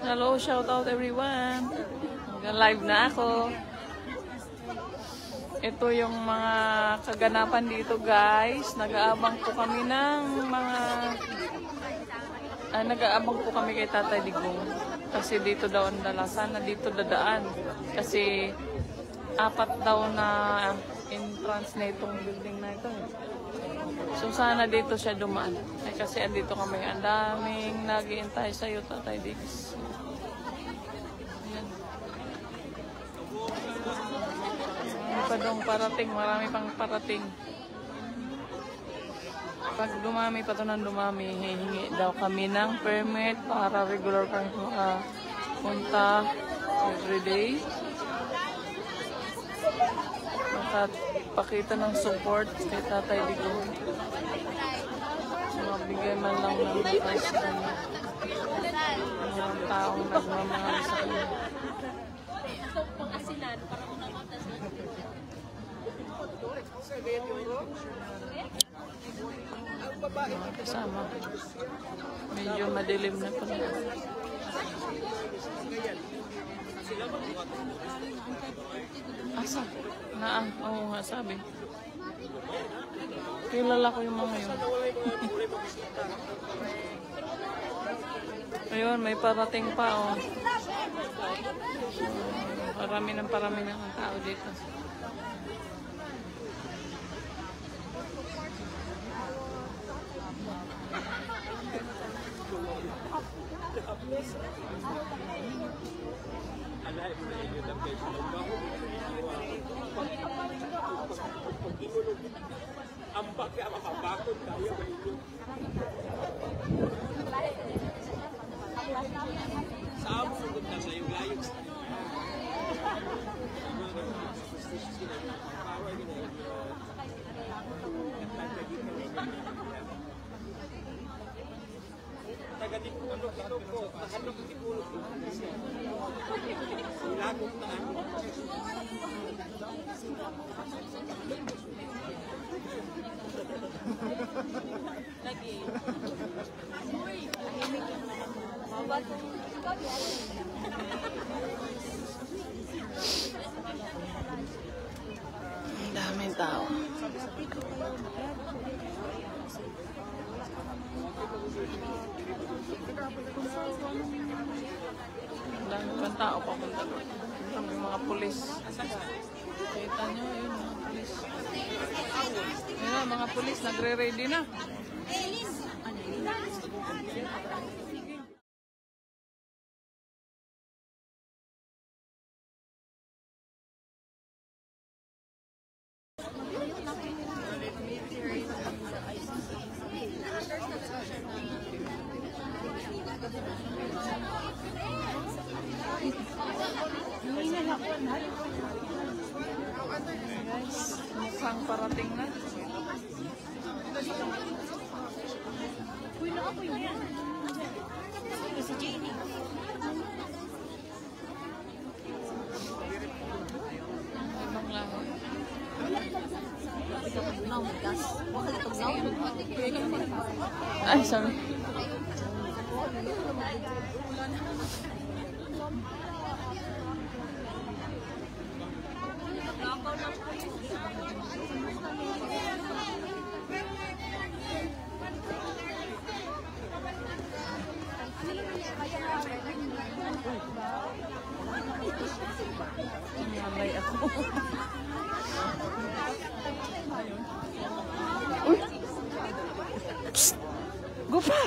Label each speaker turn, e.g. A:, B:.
A: Hello, shout out everyone. Live na ako. Ito yung mga kaganapan dito, guys. Nag-aabang po kami ng mga nag-aabang po kami kay Tatay Digong. Kasi dito daw ang dala. Sana dito dadaan. Kasi 4 daw na entrance na itong building na ito. So sana dito siya dumaan. Kasi andito kami. Ang daming nag-iintay sa'yo, Tatay Diggs. Ayan. Marami pa dong parating. Marami pang parating. Pag dumami pa ito ng dumami, hihingi daw kami ng permit para regular pa punta everyday. Pakita ng support kay Tatay Digong. Mabigay man lang ng price na mga taong nagmamahal sa kanya. Kasama. Medyo madilim na pala. Asa? Oo nga, sabi. Kilala ko yung mga yun. Ayun, may parating pa, oh. Parami ng tao dito.
B: Ambak ya mapabakod tayo sa sugod na sa yung layog sa taga-tipulog ito po, taga-tipulog ilagog na
C: lagi. Mawat
A: Ang daming tao. Ang daming pang tao papunta doon. May mga pulis. Kita nyo, yun, mga pulis. Yun na, mga pulis, nagre-ready na. Guys, mukhang parating na.
C: Uy, nakapoy mo yan. Ito si Jenny.
A: Ibang lahat. Ay, sorry. Nalay ako. Uy! Psst! Go pa!